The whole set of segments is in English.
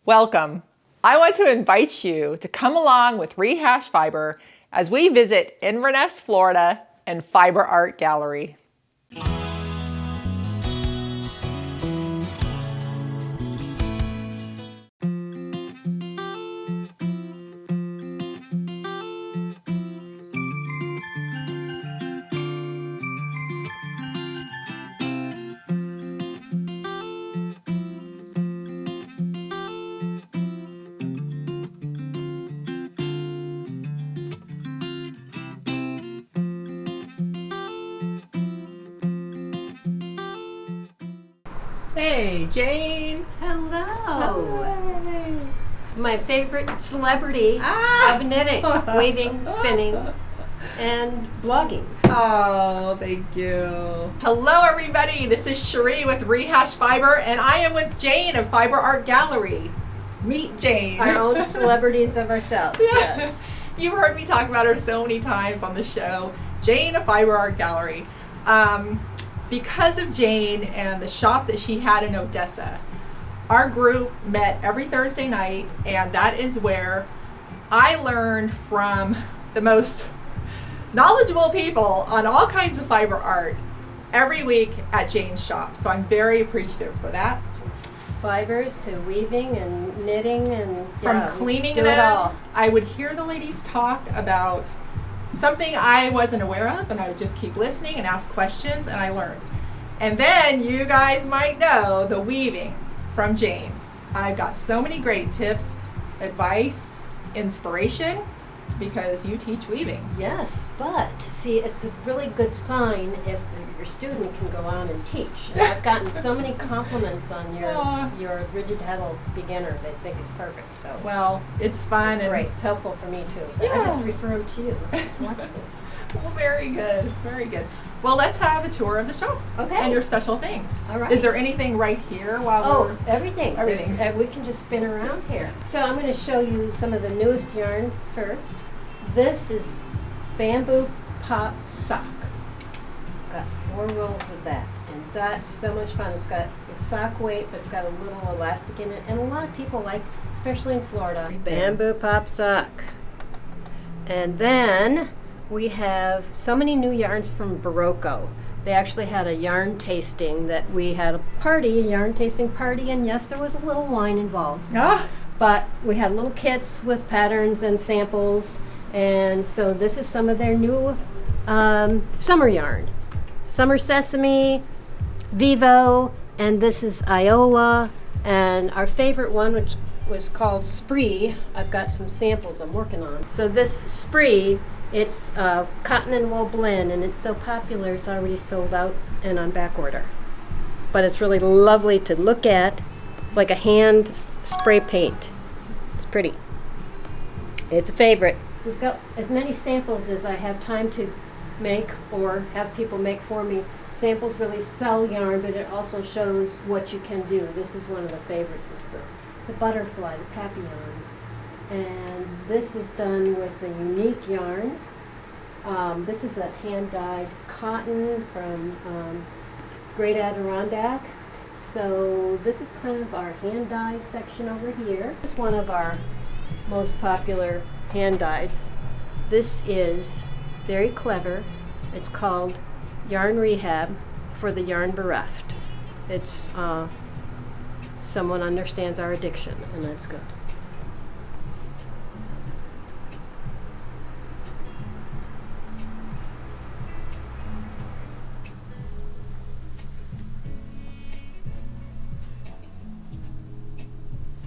Welcome. I want to invite you to come along with Rehash Fiber as we visit Inverness, Florida and Fiber Art Gallery. Hey, Jane. Hello. Hey. My favorite celebrity of knitting, weaving, spinning, and blogging. Oh, thank you. Hello, everybody. This is Cherie with Rehash Fiber, and I am with Jane of Fiber Art Gallery. Meet Jane. Our own celebrities of ourselves, yes. You've heard me talk about her so many times on the show. Jane of Fiber Art Gallery. Because of Jane and the shop that she had in Odessa, our group met every Thursday night, and that is where I learned from the most knowledgeable people on all kinds of fiber art every week at Jane's shop. So I'm very appreciative for that. Fibers to weaving and knitting and From cleaning do them, it all. I would hear the ladies talk about something I wasn't aware of, and I would just keep listening and ask questions, and I learned. And then you guys might know the weaving from Jane. I've got so many great tips, advice, inspiration, because you teach weaving. Yes, but see, it's a really good sign if your student can go on and teach. And I've gotten so many compliments on your rigid heddle beginner. They think it's perfect. So Well, it's fun. it's and great. It's helpful for me too. So Yeah. I just refer them to you. Watch this. Well, very good, very good. Well, let's have a tour of the shop Okay. and your special things. All right. Is there anything right here while Oh, everything. Everything. We can just spin around here. So I'm going to show you some of the newest yarn first. This is bamboo pop sock. Got 4 rolls of that, and that's so much fun. It's sock weight, but it's got a little elastic in it, and a lot of people like, especially in Florida, bamboo pop sock. And then we have so many new yarns from Barocco. They actually had a yarn tasting that we had a yarn tasting party, and yes, there was a little wine involved. Ah, But we had little kits with patterns and samples, and so this is some of their new summer yarn. Summer Sesame, Vivo, and this is Iola, and our favorite one, which was called Spree. I've got some samples I'm working on. So this Spree, it's cotton and wool blend, and it's so popular it's already sold out and on back order. But it's really lovely to look at. It's like a hand spray paint. It's pretty. It's a favorite. We've got as many samples as I have time to make or have people make for me. Samples really sell yarn, but it also shows what you can do. This is one of the favorites, is the butterfly, the papillon. And this is done with a unique yarn. This is a hand-dyed cotton from Great Adirondack. So this is kind of our hand-dyed section over here. This is one of our most popular hand-dyes. This is very clever. It's called Yarn Rehab for the Yarn Bereft. It's someone understands our addiction, and that's good.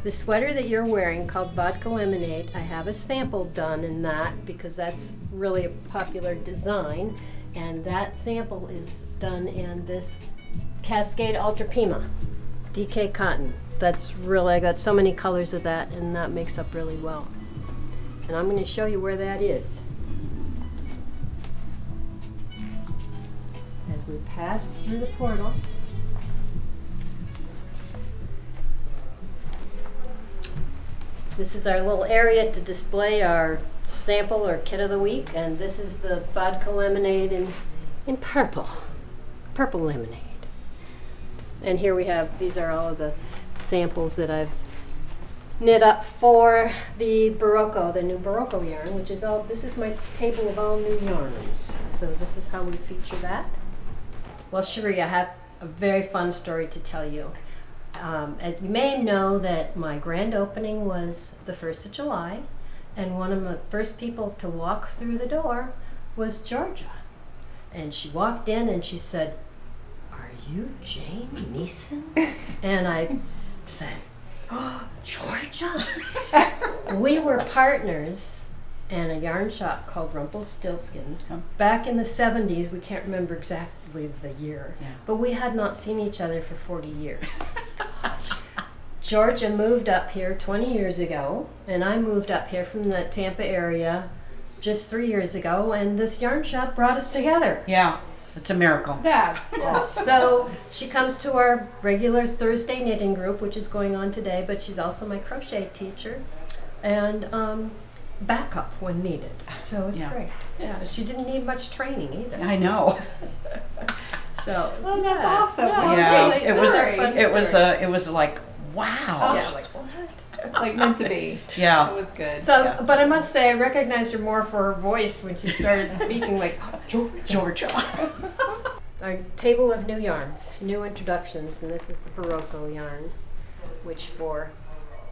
The sweater that you're wearing, called Vodka Lemonade, I have a sample done in that because that's really a popular design, and that sample is done in this Cascade Ultra Pima DK cotton. That's really, I got so many colors of that, and that makes up really well. And I'm going to show you where that is. As we pass through the portal, this is our little area to display our sample or kit of the week, and this is the vodka lemonade in purple lemonade. And here we have, these are all of the samples that I've knit up for the Barocco, the new Barocco yarn, which is all, this is my table of all new yarns. So this is how we feature that. Well, Cherie, I have a very fun story to tell you. You may know that my grand opening was the 1st of July, and one of the first people to walk through the door was Georgia. And she walked in and she said, "Are you Jane Neeson?" And I said, "Oh, Georgia." We were partners in a yarn shop called Rumpelstiltskin. Back in the 70s, we can't remember exactly the year, but we had not seen each other for 40 years. Georgia moved up here 20 years ago, and I moved up here from the Tampa area just 3 years ago, and this yarn shop brought us together. Yeah, it's a miracle. That's Yeah, so she comes to our regular Thursday knitting group, which is going on today, but she's also my crochet teacher and backup when needed. So it's great. Yeah, she didn't need much training either. I know. So well, that's awesome. Yeah, Great it story. was like, wow. yeah, like what? Like meant to be. Yeah. It was good. So, but I must say, I recognized her more for her voice when she started speaking like Georgia. Our table of new yarns, new introductions, and this is the Barocco yarn, which for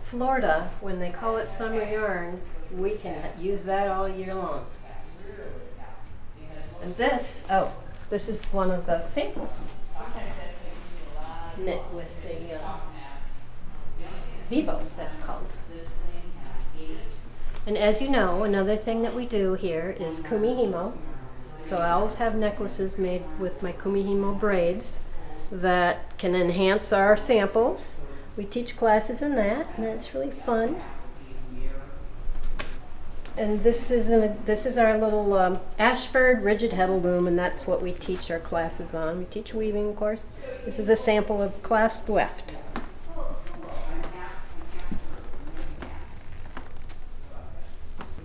Florida, when they call it summer yarn, we can use that all year long. And this is one of the samples, knit with the Vivo, that's called. And as you know, another thing that we do here is kumihimo. So I always have necklaces made with my kumihimo braids that can enhance our samples. We teach classes in that, and that's really fun. And this is our little Ashford rigid heddle loom, and that's what we teach our classes on. We teach weaving, of course. This is a sample of clasped weft.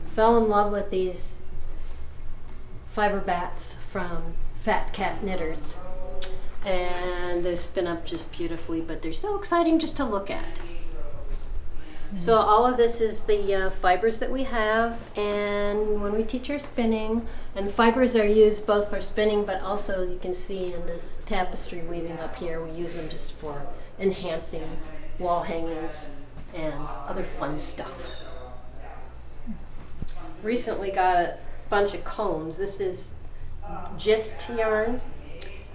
Fell in love with these fiber bats from Fat Cat Knitters, and they spin up just beautifully, but they're so exciting just to look at. So all of this is the fibers that we have, and when we teach our spinning, and fibers are used both for spinning, but also you can see in this tapestry weaving up here, we use them just for enhancing wall hangings and other fun stuff. Recently got a bunch of cones. This is gist yarn,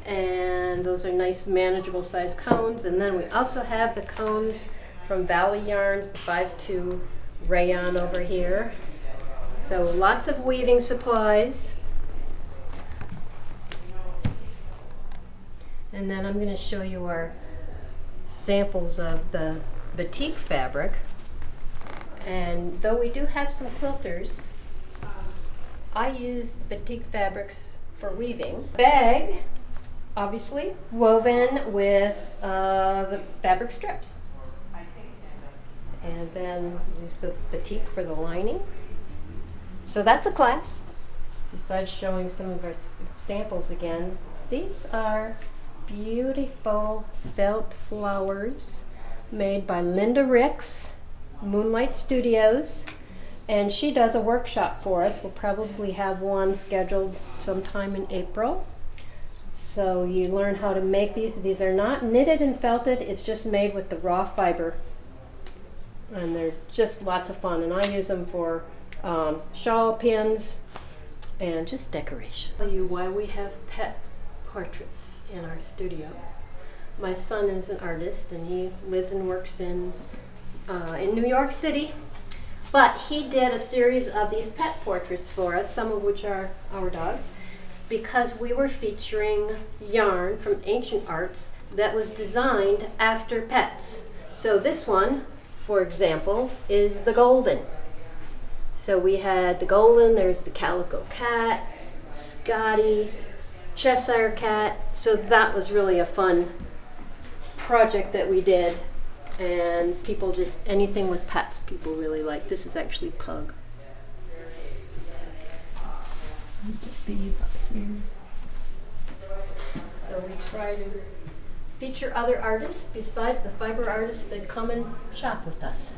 and those are nice manageable size cones. And then we also have the cones from Valley Yarns, the 5/2 rayon over here. So lots of weaving supplies. And then I'm going to show you our samples of the batik fabric. And though we do have some quilters, I use batik fabrics for weaving. Bag, obviously, woven with the fabric strips. And then use the batik for the lining. So that's a class. Besides showing some of our samples again, these are beautiful felt flowers made by Linda Ricks, Moonlight Studios. And she does a workshop for us. We'll probably have one scheduled sometime in April. So you learn how to make these. These are not knitted and felted. It's just made with the raw fiber. And they're just lots of fun. And I use them for shawl pins and just decoration. I'll tell you why we have pet portraits in our studio. My son is an artist, and he lives and works in New York City. But he did a series of these pet portraits for us, some of which are our dogs, because we were featuring yarn from Ancient Arts that was designed after pets. So this one, for example, is the golden. So we had the golden, there's the calico cat, Scotty, Cheshire cat. So that was really a fun project that we did. And people just, anything with pets, people really like. This is actually pug. Get these up here. So we try to feature other artists besides the fiber artists that come and shop with us.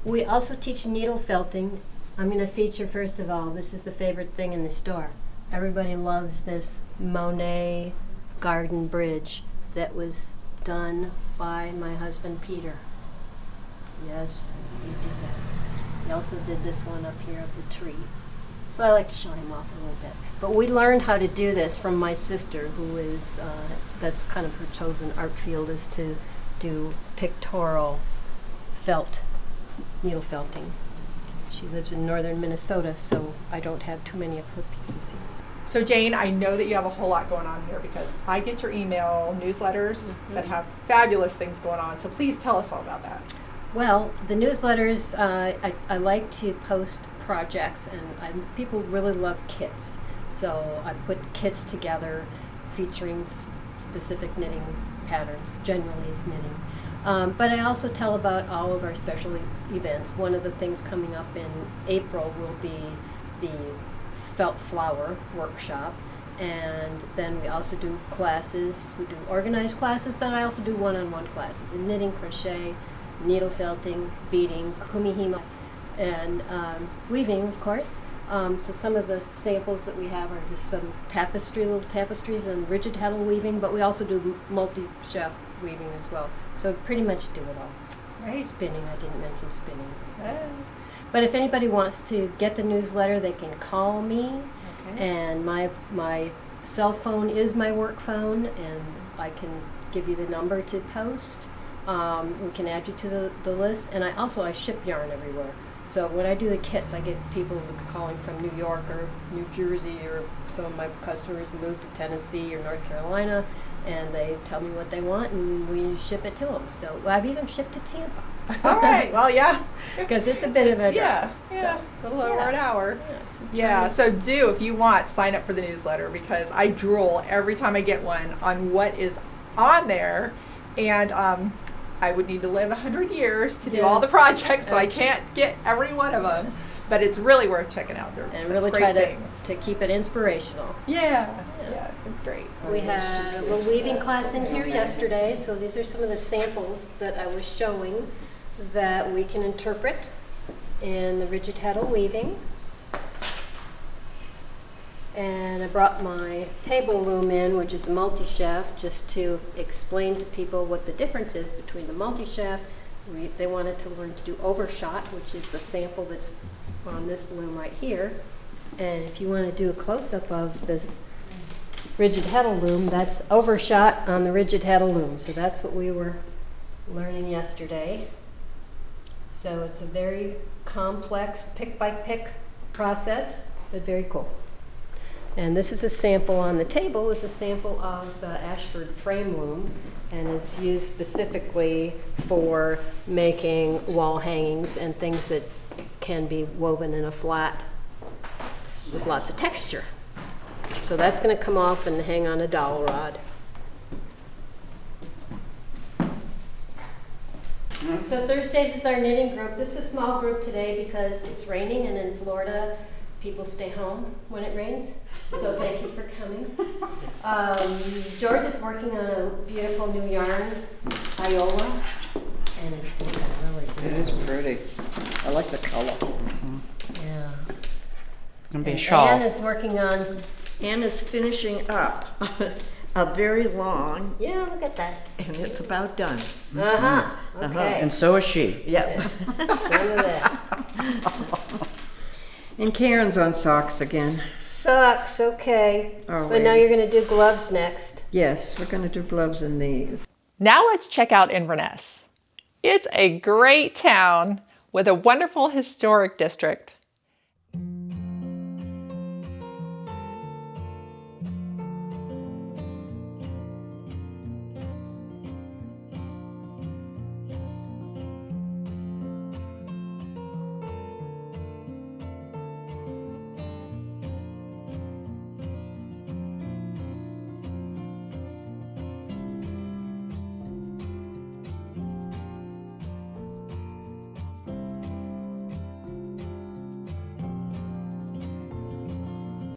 We also teach needle felting. I'm going to feature, first of all, this is the favorite thing in the store. Everybody loves this Monet garden bridge that was done by my husband Peter. Yes, he did that. He also did this one up here of the tree. So I like to show him off a little bit. But we learned how to do this from my sister, who is, that's kind of her chosen art field, is to do pictorial felt, needle felting. She lives in northern Minnesota, so I don't have too many of her pieces here. So Jane, I know that you have a whole lot going on here because I get your email newsletters that have fabulous things going on. So please tell us all about that. Well, the newsletters, I like to post projects, and people really love kits. So I put kits together featuring specific knitting patterns. Generally it's knitting. But I also tell about all of our special events. One of the things coming up in April will be the felt flower workshop, and then we also do classes. We do organized classes, but I also do one-on-one classes in knitting, crochet, needle felting, beading, kumihimo, and weaving, of course. So some of the samples that we have are just some little tapestries and rigid heddle weaving, but we also do multi-shaft weaving as well. So pretty much do it all. Right. Spinning, I didn't mention spinning. Oh. But if anybody wants to get the newsletter, they can call me. Okay. And my cell phone is my work phone, and I can give you the number to post. We can add you to the list. And I ship yarn everywhere. So when I do the kits, I get people calling from New York or New Jersey, or some of my customers moved to Tennessee or North Carolina, and they tell me what they want, and we ship it to them. So I've even shipped to Tampa. All right. Well, yeah. Because it's a bit of a Yeah. drive. A little over an hour. Yes. Yeah, so do, if you want, sign up for the newsletter because I drool every time I get one on what is on there. And I would need to live 100 years to do all the Yes. projects, so I Yes. can't get every one of them. But it's really worth checking out. They're And such really great try things. to keep it inspirational. Yeah, it's great. We had a little weaving class in here yesterday, so these are some of the samples that I was showing that we can interpret in the rigid heddle weaving. And I brought my table loom in, which is a multi-shaft, just to explain to people what the difference is between the multi-shaft. They wanted to learn to do overshot, which is the sample that's on this loom right here. And if you want to do a close-up of this rigid heddle loom, that's overshot on the rigid heddle loom. So that's what we were learning yesterday. So it's a very complex pick-by-pick process, but very cool. And this is a sample on the table. It's a sample of the Ashford frame loom, and is used specifically for making wall hangings and things that can be woven in a flat with lots of texture. So that's going to come off and hang on a dowel rod. So Thursdays is our knitting group. This is a small group today because it's raining, and in Florida people stay home when it rains. So thank you for coming. George is working on a beautiful new yarn, Iola, and it's looking really good. It is pretty. I like the color. Yeah. Gonna be a And shawl. Anne is working on, Anne is finishing up a very long, yeah, look at that. and it's about done. Uh-huh, okay. And so is she. Yep. Look at that. And Karen's on socks again. Socks, okay. But now Always. you're going to do gloves next. Yes, we're going to do gloves in these. Now let's check out Inverness. It's a great town with a wonderful historic district.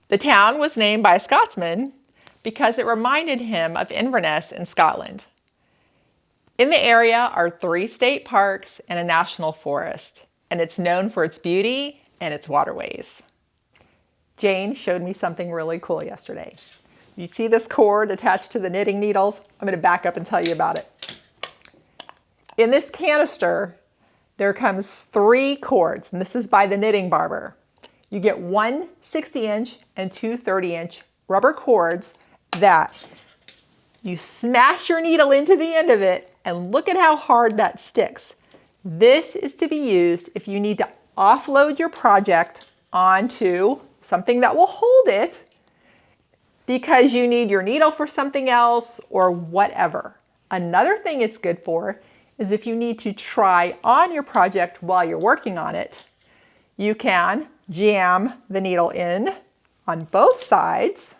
The town was named by a Scotsman because it reminded him of Inverness in Scotland. In the area are 3 state parks and a national forest. and it's known for its beauty and its waterways. Jane showed me something really cool yesterday. You see this cord attached to the knitting needles? I'm going to back up and tell you about it. In this canister, there comes 3 cords, and this is by the Knitting Barber. You get 1 60-inch and 2 30-inch rubber cords that you smash your needle into the end of it, and look at how hard that sticks. This is to be used if you need to offload your project onto something that will hold it because you need your needle for something else or whatever. Another thing it's good for is if you need to try on your project while you're working on it. You can jam the needle in on both sides,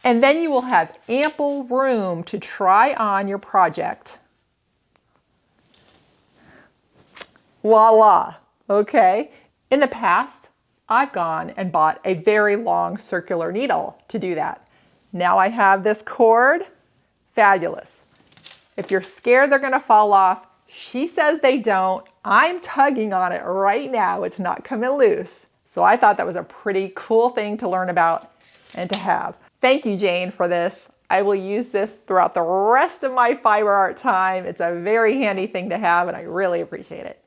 and then you will have ample room to try on your project. Voila, okay? In the past, I've gone and bought a very long circular needle to do that. Now I have this cord, fabulous. If you're scared they're gonna fall off, she says they don't. I'm tugging on it right now, it's not coming loose. So I thought that was a pretty cool thing to learn about and to have. Thank you, Jane, for this. I will use this throughout the rest of my fiber art time. It's a very handy thing to have, and I really appreciate it.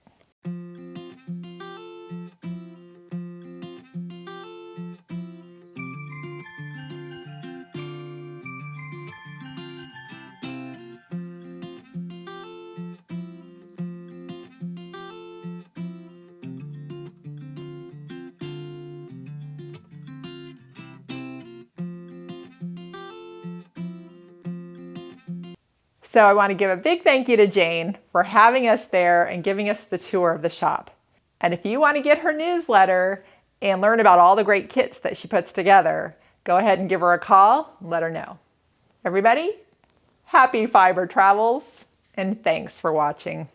So I want to give a big thank you to Jane for having us there and giving us the tour of the shop. And if you want to get her newsletter and learn about all the great kits that she puts together, go ahead and give her a call and let her know. Everybody, happy fiber travels, and thanks for watching.